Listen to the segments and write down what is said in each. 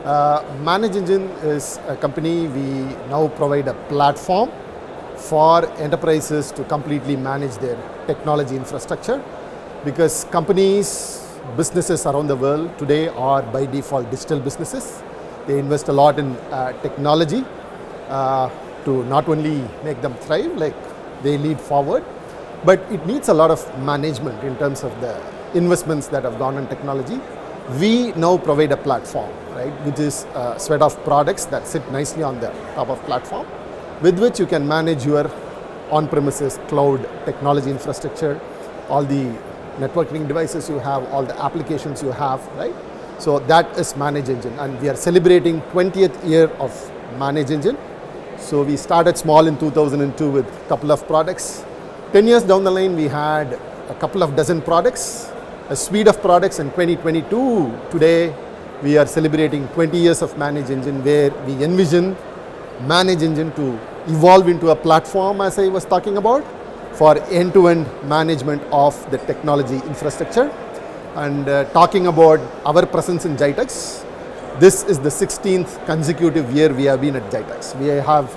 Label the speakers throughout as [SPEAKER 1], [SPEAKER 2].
[SPEAKER 1] ManageEngine is a company. We now provide a platform for enterprises to completely manage their technology infrastructure, because companies, businesses around the world today are by default digital businesses. They invest a lot in technology to not only make them thrive, like they lead forward, but it needs a lot of management in terms of the investments that have gone on technology. We now provide a platform, right, which is a set of products that sit nicely on the top of platform, with which you can manage your on-premises cloud technology infrastructure, all the networking devices you have, all the applications you have, right? So that is ManageEngine, and we are celebrating 20th year of ManageEngine. So we started small in 2002 with a couple of products. 10 years down the line, we had a couple of dozen products, a suite of products. In 2022, today, we are celebrating 20 years of ManageEngine, where we envision ManageEngine to evolve into a platform, as I was talking about, for end-to-end management of the technology infrastructure. And talking about our presence in GITEX, this is the 16th consecutive year we have been at GITEX. We have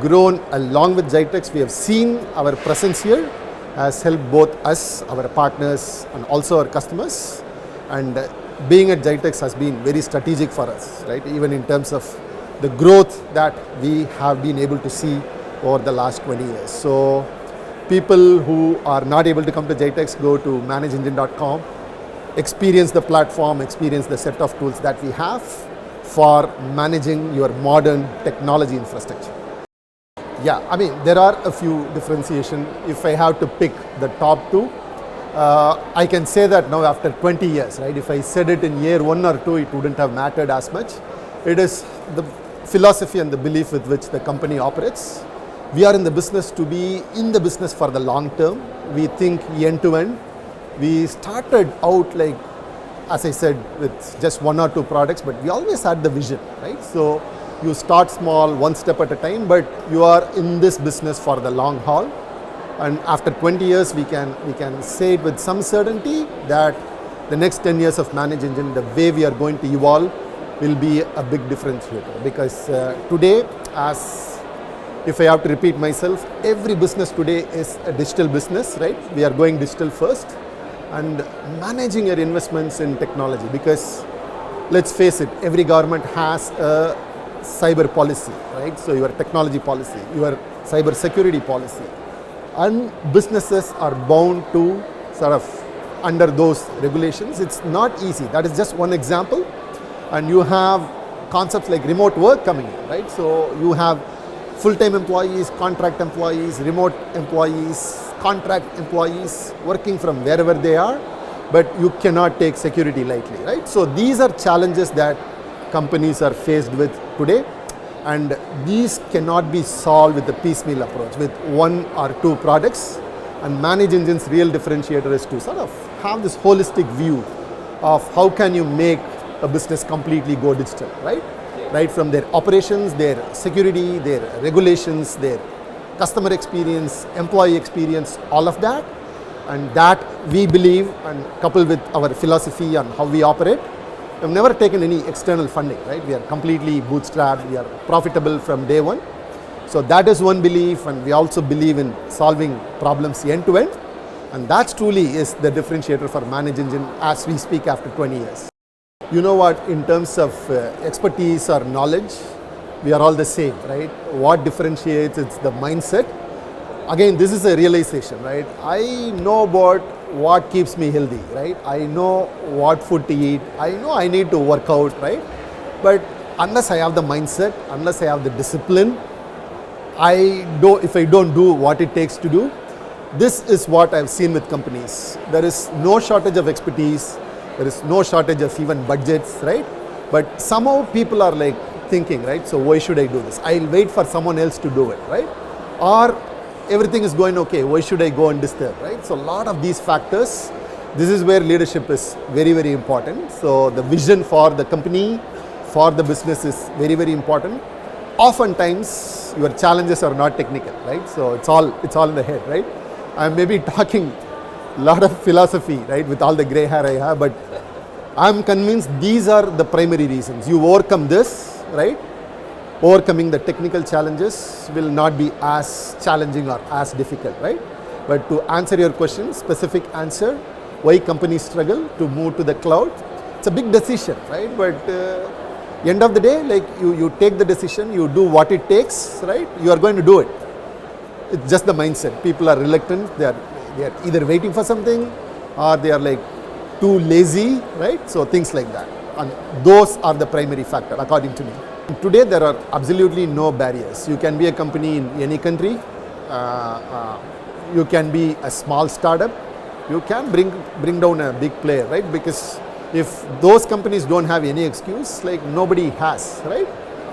[SPEAKER 1] grown along with GITEX. We have seen our presence here has helped both us, our partners, and also our customers. And being at GITEX has been very strategic for us, right? Even in terms of the growth that we have been able to see over the last 20 years. So people who are not able to come to GITEX, go to ManageEngine.com, experience the platform, experience the set of tools that we have for managing your modern technology infrastructure. Yeah, I mean, there are a few differentiation. If I have to pick the top two, I can say that now after 20 years, right? If I said it in year 1 or 2, it wouldn't have mattered as much. It is the philosophy and the belief with which the company operates. We are in the business to be in the business for the long term. We think end to end. We started out, like, as I said, with just 1 or 2 products, but we always had the vision, right? So you start small, one step at a time, but you are in this business for the long haul. And after 20 years, we can say it with some certainty that the next 10 years of ManageEngine, the way we are going to evolve, will be a big differentiator. Because today, as if I have to repeat myself, every business today is a digital business, right? We are going digital first, and managing your investments in technology, because let's face it, every government has a cyber policy, right? So your technology policy, your cyber security policy, and businesses are bound to sort of under those regulations. It's not easy. That is just one example. And you have concepts like remote work coming in, right? So you have full-time employees, contract employees, remote employees, contract employees working from wherever they are, but you cannot take security lightly, right? So these are challenges that companies are faced with today, and these cannot be solved with the piecemeal approach, with 1 or 2 products. And ManageEngine's real differentiator is to sort of have this holistic view of how can you make a business completely go digital, right? Right from their operations, their security, their regulations, their customer experience, employee experience, all of that. And that we believe, and coupled with our philosophy on how we operate, we've never taken any external funding, right? We are completely bootstrapped. We are profitable from day one. So that is one belief, and we also believe in solving problems end to end. And that truly is the differentiator for ManageEngine as we speak after 20 years. You know what, in terms of expertise or knowledge, we are all the same, right? What differentiates, it's the mindset. Again, this is a realization, right? I know about what keeps me healthy, right? I know what food to eat. I know I need to work out, right? But unless I have the mindset, unless I have the discipline, if I don't do what it takes to do, this is what I've seen with companies. There is no shortage of expertise. There is no shortage of even budgets, right? But somehow people are like thinking, right? So why should I do this? I'll wait for someone else to do it, right? Or everything is going okay, why should I go and disturb, right? So a lot of these factors, this is where leadership is very, very important. So the vision for the company, for the business is very, very important. Oftentimes your challenges are not technical, right? So it's all in the head, right? I'm maybe talking a lot of philosophy, right, with all the gray hair I have, but I'm convinced these are the primary reasons. You overcome this, right? Overcoming the technical challenges will not be as challenging or as difficult, right? But to answer your question, specific answer, why companies struggle to move to the cloud, it's a big decision, right? But end of the day, like you take the decision, you do what it takes, right? You are going to do it. It's just the mindset. People are reluctant. They are either waiting for something or they are like too lazy, right? So things like that. And those are the primary factor, according to me. Today, there are absolutely no barriers. You can be a company in any country. You can be a small startup. You can bring down a big player, right? Because if those companies don't have any excuse, like nobody has, right?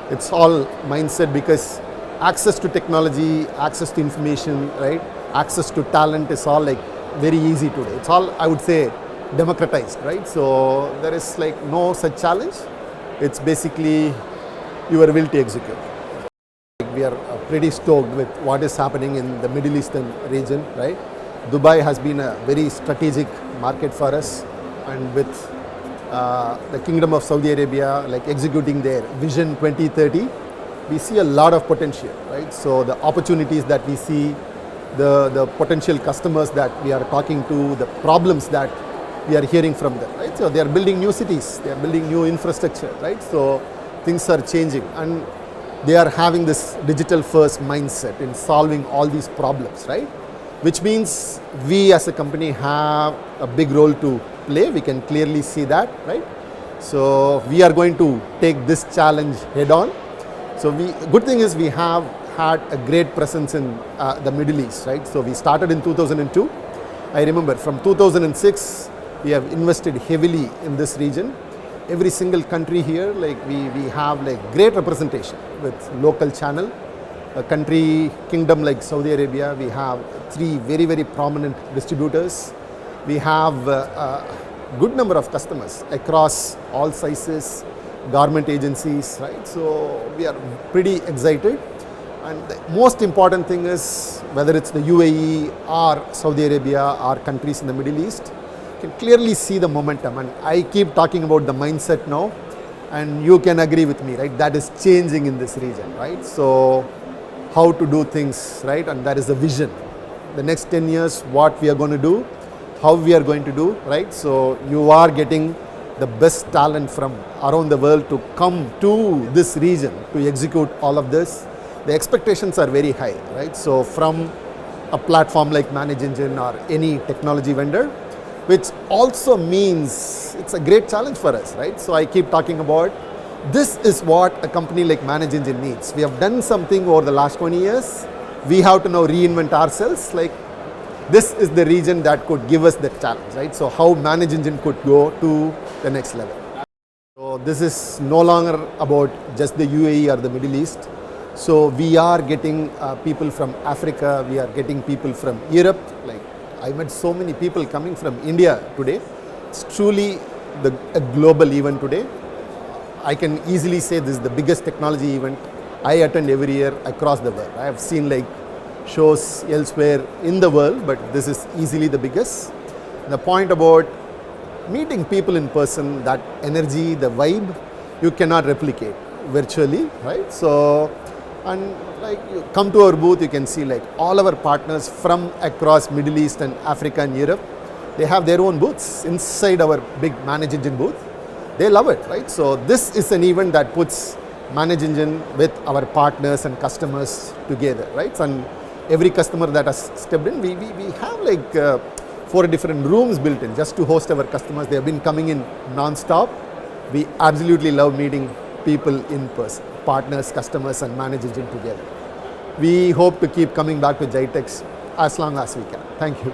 [SPEAKER 1] It's all mindset, because access to technology, access to information, right? Access to talent is all like very easy today. It's all, I would say, democratized, right? So there is like no such challenge. It's basically your will to execute. We are pretty stoked with what is happening in the Middle Eastern region, right? Dubai has been a very strategic market for us, and with the Kingdom of Saudi Arabia like executing their Vision 2030, we see a lot of potential, right? So the opportunities that we see, the potential customers that we are talking to, the problems that we are hearing from them, right? So they are building new cities, they are building new infrastructure, right? So things are changing, and they are having this digital first mindset in solving all these problems, right? Which means we as a company have a big role to play. We can clearly see that, right? So we are going to take this challenge head on. So good thing is we have had a great presence in the Middle East, right? So we started in 2002. I remember from 2006, we have invested heavily in this region. Every single country here, like we have like great representation with local channel. A country, kingdom like Saudi Arabia, we have 3 very, very prominent distributors. We have a good number of customers across all sizes, government agencies, right? So we are pretty excited. And the most important thing is, whether it's the UAE or Saudi Arabia or countries in the Middle East, you can clearly see the momentum. And I keep talking about the mindset now, and you can agree with me, right? That is changing in this region, right? So how to do things, right? And that is the vision. The next 10 years, what we are going to do, how we are going to do, right? So you are getting the best talent from around the world to come to this region to execute all of this. The expectations are very high, right? So from a platform like ManageEngine or any technology vendor, which also means it's a great challenge for us, right? So I keep talking about, this is what a company like ManageEngine needs. We have done something over the last 20 years. We have to now reinvent ourselves. Like, this is the region that could give us that challenge, right? So how ManageEngine could go to the next level. So this is no longer about just the UAE or the Middle East. So we are getting people from Africa, we are getting people from Europe. Like, I met so many people coming from India today. It's truly a global event today. I can easily say this is the biggest technology event I attend every year across the world. I have seen like shows elsewhere in the world, but this is easily the biggest. The point about meeting people in person, that energy, the vibe, you cannot replicate virtually, right? So, and like you come to our booth, you can see like all our partners from across Middle East and Africa and Europe, they have their own booths inside our big ManageEngine booth. They love it, right? So this is an event that puts ManageEngine with our partners and customers together, right? And every customer that has stepped in, we have like 4 different rooms built in just to host our customers. They have been coming in non-stop. We absolutely love meeting people in person, partners, customers, and ManageEngine together. We hope to keep coming back to GITEX as long as we can. Thank you.